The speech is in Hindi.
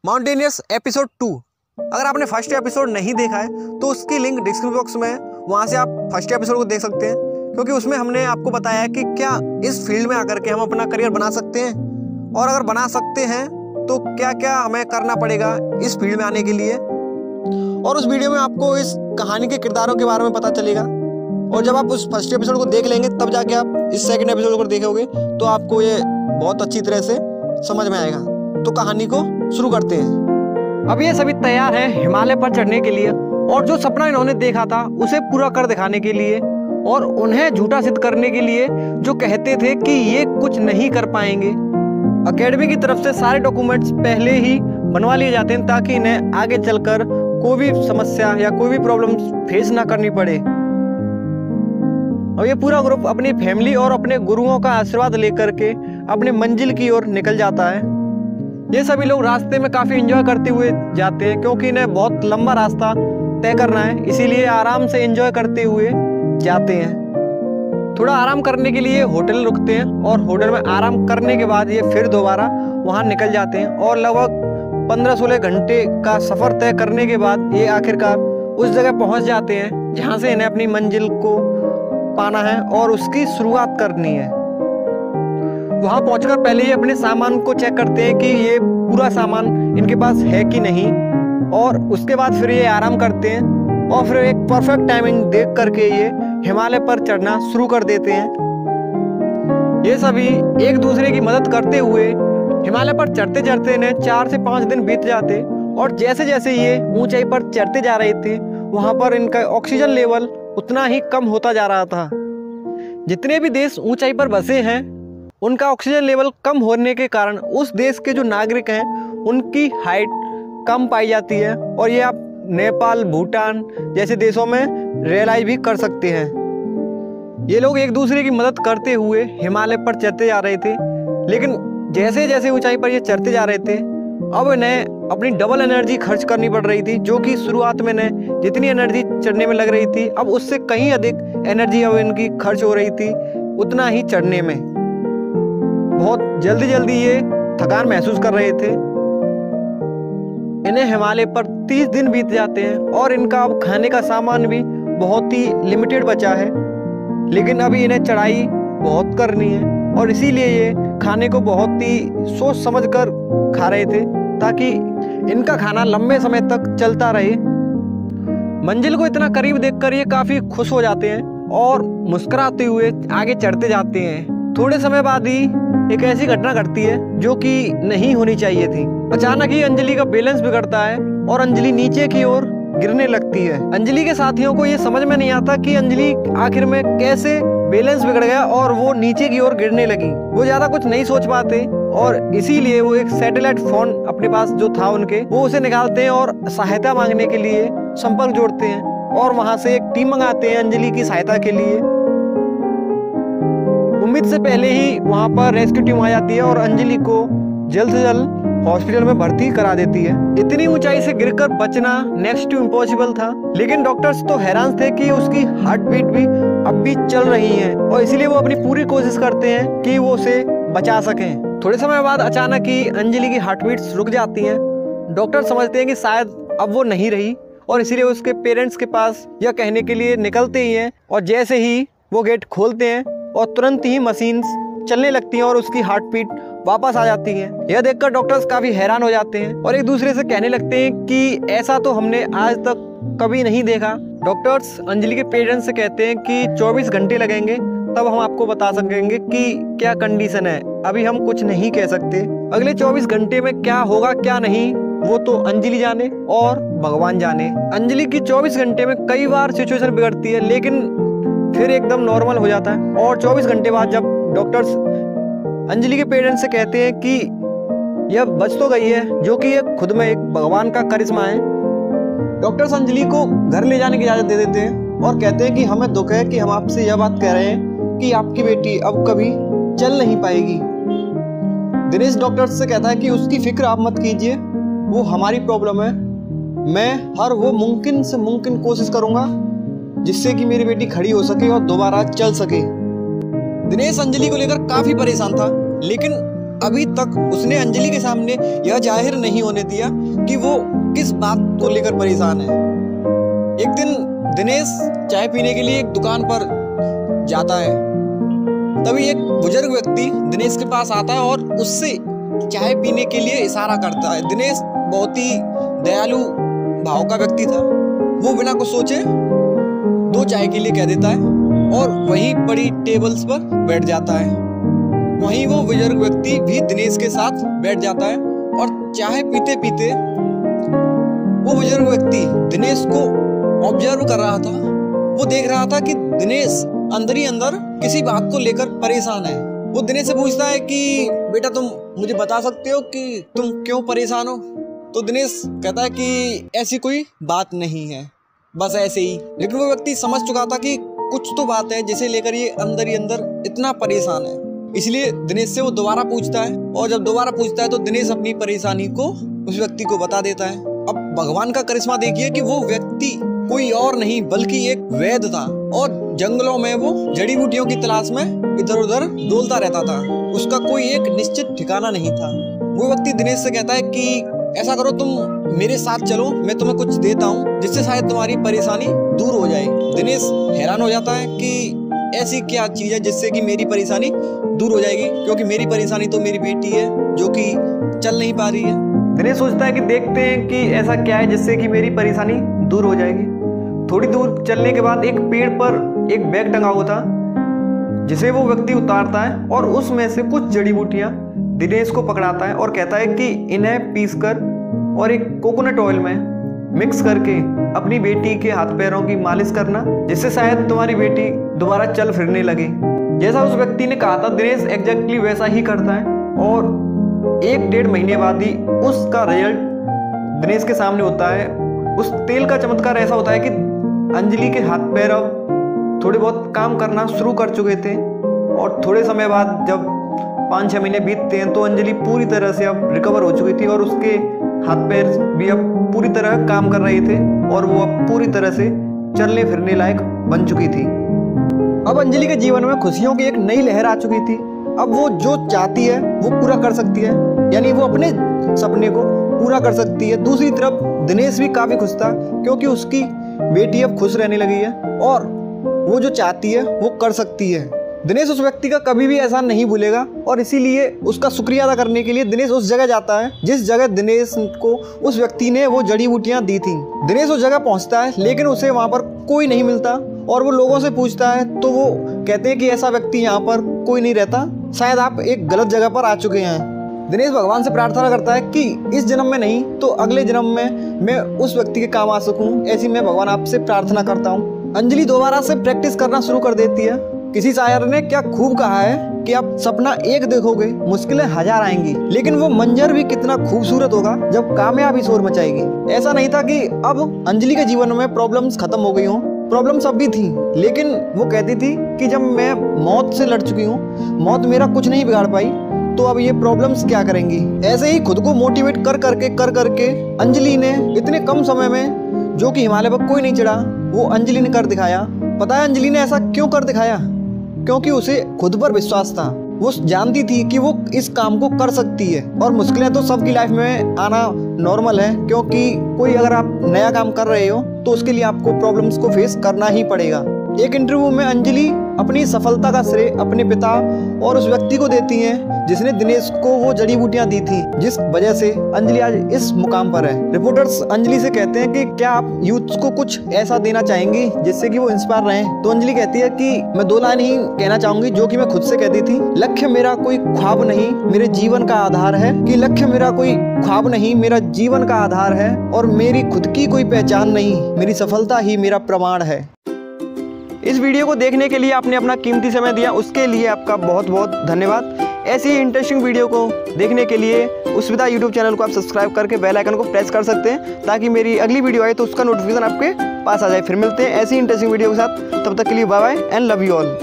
Mountainous episode 2। अगर आपने फर्स्ट एपिसोड नहीं देखा है तो उसकी लिंक डिस्क्रिप्शन बॉक्स में है, वहाँ से आप फर्स्ट एपिसोड को देख सकते हैं, क्योंकि उसमें हमने आपको बताया है कि क्या इस फील्ड में आकर के हम अपना करियर बना सकते हैं, और अगर बना सकते हैं तो क्या क्या हमें करना पड़ेगा इस फील्ड में आने के लिए। और उस वीडियो में आपको इस कहानी के किरदारों के बारे में पता चलेगा, और जब आप उस फर्स्ट एपिसोड को देख लेंगे तब जाके आप इस सेकंड एपिसोड को देखोगे तो आपको ये बहुत अच्छी तरह से समझ में आएगा। तो कहानी को शुरू करते हैं। अब ये सभी तैयार हैं हिमालय पर चढ़ने के लिए, और जो सपना इन्होंने देखा था उसे पूरा कर दिखाने के लिए, और उन्हें झूठा सिद्ध करने के लिए जो कहते थे कि ये कुछ नहीं कर पाएंगे। एकेडमी की तरफ से सारे डॉक्यूमेंट्स पहले ही बनवा लिए जाते हैं ताकि इन्हें आगे चलकर कोई भी समस्या या कोई भी प्रॉब्लम फेस ना करनी पड़े। और ये पूरा ग्रुप अपनी फैमिली और अपने गुरुओं का आशीर्वाद लेकर के अपनी मंजिल की ओर निकल जाता है। ये सभी लोग रास्ते में काफ़ी एंजॉय करते हुए जाते हैं, क्योंकि इन्हें बहुत लंबा रास्ता तय करना है, इसीलिए आराम से एंजॉय करते हुए जाते हैं। थोड़ा आराम करने के लिए होटल रुकते हैं, और होटल में आराम करने के बाद ये फिर दोबारा वहाँ निकल जाते हैं, और लगभग 15-16 घंटे का सफ़र तय करने के बाद ये आखिरकार उस जगह पहुँच जाते हैं जहाँ से इन्हें अपनी मंजिल को पाना है और उसकी शुरुआत करनी है। वहाँ पहुंचकर पहले ही अपने सामान को चेक करते हैं कि ये पूरा सामान इनके पास है कि नहीं, और उसके बाद फिर ये आराम करते हैं, और फिर एक परफेक्ट टाइमिंग देख करके ये हिमालय पर चढ़ना शुरू कर देते हैं। ये सभी एक दूसरे की मदद करते हुए हिमालय पर चढ़ते चढ़ते इन्हें 4 से 5 दिन बीत जाते, और जैसे जैसे ये ऊंचाई पर चढ़ते जा रहे थे वहाँ पर इनका ऑक्सीजन लेवल उतना ही कम होता जा रहा था। जितने भी देश ऊंचाई पर बसे हैं उनका ऑक्सीजन लेवल कम होने के कारण उस देश के जो नागरिक हैं उनकी हाइट कम पाई जाती है, और ये आप नेपाल, भूटान जैसे देशों में रियलाइज भी कर सकते हैं। ये लोग एक दूसरे की मदद करते हुए हिमालय पर चढ़ते जा रहे थे, लेकिन जैसे जैसे ऊंचाई पर ये चढ़ते जा रहे थे अब इन्हें अपनी डबल एनर्जी खर्च करनी पड़ रही थी, जो कि शुरुआत में इन्हें जितनी एनर्जी चढ़ने में लग रही थी अब उससे कहीं अधिक एनर्जी अब इनकी खर्च हो रही थी उतना ही चढ़ने में। बहुत जल्दी जल्दी ये थकान महसूस कर रहे थे। इन्हें हिमालय पर 30 दिन बीत जाते हैं, और इनका अब खाने का सामान भी बहुत ही लिमिटेड बचा है, लेकिन अभी इन्हें चढ़ाई बहुत करनी है, और इसीलिए ये खाने को बहुत ही सोच समझ कर खा रहे थे ताकि इनका खाना लंबे समय तक चलता रहे। मंजिल को इतना करीब देखकर ये काफ़ी खुश हो जाते हैं और मुस्कुराते हुए आगे चढ़ते जाते हैं। थोड़े समय बाद ही एक ऐसी घटना घटती है जो कि नहीं होनी चाहिए थी। अचानक ही अंजलि का बैलेंस बिगड़ता है और अंजलि नीचे की ओर गिरने लगती है। अंजलि के साथियों को ये समझ में नहीं आता कि अंजलि आखिर में कैसे बैलेंस बिगड़ गया और वो नीचे की ओर गिरने लगी। वो ज्यादा कुछ नहीं सोच पाते, और इसीलिए वो एक सैटेलाइट फोन अपने पास जो था उनके, वो उसे निकालते हैं और सहायता मांगने के लिए संपर्क जोड़ते हैं, और वहां से एक टीम मंगाते हैं अंजलि की सहायता के लिए। उम्मीद से पहले ही वहां पर रेस्क्यू टीम आ जाती है और अंजलि को जल्द से जल्द हॉस्पिटल में भर्ती करा देती है। इतनी ऊंचाई से गिरकर बचना नेक्स्ट टू इम्पॉसिबल था, लेकिन डॉक्टर्स तो हैरान थे कि उसकी हार्ट बीट भी अब भी चल रही है, और इसीलिए वो अपनी पूरी कोशिश करते हैं कि वो उसे बचा सकें। थोड़े समय बाद अचानक ही अंजलि की हार्ट बीट्स रुक जाती हैं। डॉक्टर समझते हैं कि शायद अब वो नहीं रही, और इसीलिए उसके पेरेंट्स के पास यह कहने के लिए निकलते ही हैं, और जैसे ही वो गेट खोलते हैं और तुरंत ही मशीन्स चलने लगती हैं और उसकी हार्ट बीट वापस आ जाती है। यह देखकर डॉक्टर्स काफी हैरान हो जाते हैं और एक दूसरे से कहने लगते हैं कि ऐसा तो हमने आज तक कभी नहीं देखा। डॉक्टर्स अंजलि के पेरेंट्स से कहते हैं कि 24 घंटे लगेंगे, तब हम आपको बता सकेंगे कि क्या कंडीशन है, अभी हम कुछ नहीं कह सकते। अगले 24 घंटे में क्या होगा क्या नहीं वो तो अंजलि जाने और भगवान जाने। अंजलि की 24 घंटे में कई बार सिचुएशन बिगड़ती है, लेकिन फिर एकदम नॉर्मल हो जाता है, और 24 घंटे बाद जब डॉक्टर्स अंजलि के पेरेंट्स से कहते हैं कि यह बच तो गई है, जो कि ये खुद में एक भगवान का करिश्मा है, डॉक्टर्स अंजलि को घर ले जाने की इजाज़त दे देते हैं और कहते हैं कि हमें दुख है कि हम आपसे यह बात कह रहे हैं कि आपकी बेटी अब कभी चल नहीं पाएगी। दिनेश डॉक्टर्स से कहता है कि उसकी फिक्र आप मत कीजिए, वो हमारी प्रॉब्लम है, मैं हर वो मुमकिन से मुमकिन कोशिश करूँगा जिससे कि मेरी बेटी खड़ी हो सके और दोबारा चल सके। दिनेश अंजलि को लेकर काफ़ी परेशान था, लेकिन अभी तक उसने अंजलि के सामने यह जाहिर नहीं होने दिया कि वो किस बात को लेकर परेशान है। एक दिन दिनेश चाय पीने के लिए एक दुकान पर जाता है। तभी एक बुजुर्ग व्यक्ति दिनेश के पास आता है और उससे चाय पीने के लिए इशारा करता है। दिनेश बहुत ही दयालु भाव का व्यक्ति था। वो बिना कुछ सोचे 2 चाय के लिए कह देता है और वहीं पड़ी टेबल्स पर बैठ जाता है। वहीं वो बुजुर्ग व्यक्ति भी दिनेश के साथ बैठ जाता है और चाय पीते पीते वो बुजुर्ग व्यक्ति दिनेश को ऑब्जर्व कर रहा था। वो देख रहा था कि दिनेश अंदर ही अंदर किसी बात को लेकर परेशान है। वो दिनेश से पूछता है कि बेटा तुम मुझे बता सकते हो कि तुम क्यों परेशान हो? तो दिनेश कहता है कि ऐसी कोई बात नहीं है, बस ऐसे ही। लेकिन वो व्यक्ति समझ चुका था कि कुछ तो बात है जिसे लेकर ये अंदर ही अंदर इतना परेशान है। इसलिए दिनेश से वो दोबारा पूछता है और जब दोबारा पूछता है तो दिनेश अपनी परेशानी को उस व्यक्ति को बता देता है। अब भगवान का करिश्मा देखिए कि वो व्यक्ति कोई और नहीं बल्कि एक वैद्य था और जंगलों में वो जड़ी बूटियों की तलाश में इधर उधर डोलता रहता था। उसका कोई एक निश्चित ठिकाना नहीं था। वो व्यक्ति दिनेश से कहता है कि ऐसा करो, तुम मेरे साथ चलो, मैं तुम्हें कुछ देता हूँ जिससे शायद तुम्हारी परेशानी दूर हो जाए। दिनेश हैरान हो जाता है कि ऐसी क्या चीज है जिससे कि मेरी परेशानी दूर हो जाएगी, क्योंकि मेरी परेशानी तो मेरी बेटी है जो कि चल नहीं पा रही है। दिनेश सोचता है कि देखते हैं कि ऐसा क्या है जिससे कि मेरी परेशानी दूर हो जाएगी। थोड़ी दूर चलने के बाद एक पेड़ पर एक बैग टंगा हुआ था जिसे वो व्यक्ति उतारता है और उसमें से कुछ जड़ी बूटियां दिनेश को पकड़ाता है और कहता है कि इन्हें पीसकर और एक कोकोनट ऑयल में मिक्स करके अपनी बेटी के हाथ पैरों की मालिश करना, जिससे शायद तुम्हारी बेटी दोबारा चल फिरने लगे। जैसा उस व्यक्ति ने कहा था दिनेश एग्जैक्टली वैसा ही करता है और 1-1.5 महीने बाद ही उसका रिजल्ट दिनेश के सामने होता है। उस तेल का चमत्कार ऐसा होता है कि अंजलि के हाथ पैर अब थोड़े बहुत काम करना शुरू कर चुके थे और थोड़े समय बाद जब 5-6 महीने बीतते हैं तो अंजलि पूरी तरह से अब रिकवर हो चुकी थी और उसके हाथ पैर भी अब पूरी तरह काम कर रहे थे और वो अब पूरी तरह से चलने फिरने लायक बन चुकी थी। अब अंजलि के जीवन में खुशियों की एक नई लहर आ चुकी थी। अब वो जो चाहती है वो पूरा कर सकती है, यानी वो अपने सपने को पूरा कर सकती है। दूसरी तरफ दिनेश भी काफी खुश था क्योंकि उसकी बेटी अब खुश रहने लगी है और वो जो चाहती है वो कर सकती है। दिनेश उस व्यक्ति का कभी भी एहसान नहीं भूलेगा और इसीलिए उसका शुक्रिया अदा करने के लिए दिनेश उस जगह जाता है जिस जगह दिनेश को उस व्यक्ति ने वो जड़ी बूटियां दी थी। दिनेश उस जगह पहुंचता है लेकिन उसे वहां पर कोई नहीं मिलता और वो लोगों से पूछता है तो वो कहते हैं कि ऐसा व्यक्ति यहाँ पर कोई नहीं रहता, शायद आप एक गलत जगह पर आ चुके हैं। दिनेश भगवान से प्रार्थना करता है कि इस जन्म में नहीं तो अगले जन्म में मैं उस व्यक्ति के काम आ सकूं, ऐसी मैं भगवान आपसे प्रार्थना करता हूँ। अंजलि दोबारा से प्रैक्टिस करना शुरू कर देती है। किसी शायर ने क्या खूब कहा है कि आप सपना एक देखोगे मुश्किलें 1000 आएंगी, लेकिन वो मंजर भी कितना खूबसूरत होगा जब कामयाबी शोर मचाएगी। ऐसा नहीं था कि अब अंजलि के जीवन में प्रॉब्लम्स खत्म हो गई हों, प्रॉब्लम्स अब भी थी, लेकिन वो कहती थी कि जब मैं मौत से लड़ चुकी हूँ, मौत मेरा कुछ नहीं बिगाड़ पाई, तो अब ये प्रॉब्लम्स क्या करेंगी। ऐसे ही खुद को मोटिवेट कर करके अंजलि ने इतने कम समय में, जो कि हिमालय पर कोई नहीं चढ़ा, वो अंजलि ने कर दिखाया। पता है अंजलि ने ऐसा क्यों कर दिखाया? क्योंकि उसे खुद पर विश्वास था। वो जानती थी कि वो इस काम को कर सकती है और मुश्किलें तो सबकी लाइफ में आना नॉर्मल है, क्योंकि कोई अगर आप नया काम कर रहे हो तो उसके लिए आपको प्रॉब्लम्स को फेस करना ही पड़ेगा। एक इंटरव्यू में अंजलि अपनी सफलता का श्रेय अपने पिता और उस व्यक्ति को देती हैं जिसने दिनेश को वो जड़ी बूटियां दी थी, जिस वजह से अंजलि आज इस मुकाम पर है। रिपोर्टर्स अंजलि से कहते हैं कि क्या आप यूथ को कुछ ऐसा देना चाहेंगी जिससे कि वो इंस्पायर रहें? तो अंजलि कहती है कि मैं 2 लाइन ही कहना चाहूंगी जो कि मैं खुद से कहती थी। लक्ष्य मेरा कोई ख्वाब नहीं, मेरे जीवन का आधार है। कि लक्ष्य मेरा कोई ख्वाब नहीं, मेरा जीवन का आधार है और मेरी खुद की कोई पहचान नहीं, मेरी सफलता ही मेरा प्रमाण है। इस वीडियो को देखने के लिए आपने अपना कीमती समय दिया, उसके लिए आपका बहुत बहुत धन्यवाद। ऐसी ही इंटरेस्टिंग वीडियो को देखने के लिए उस्विदा यूट्यूब चैनल को आप सब्सक्राइब करके बेल आइकन को प्रेस कर सकते हैं ताकि मेरी अगली वीडियो आए तो उसका नोटिफिकेशन आपके पास आ जाए। फिर मिलते हैं ऐसी इंटरेस्टिंग वीडियो के साथ, तब तक के लिए bye bye and love you all.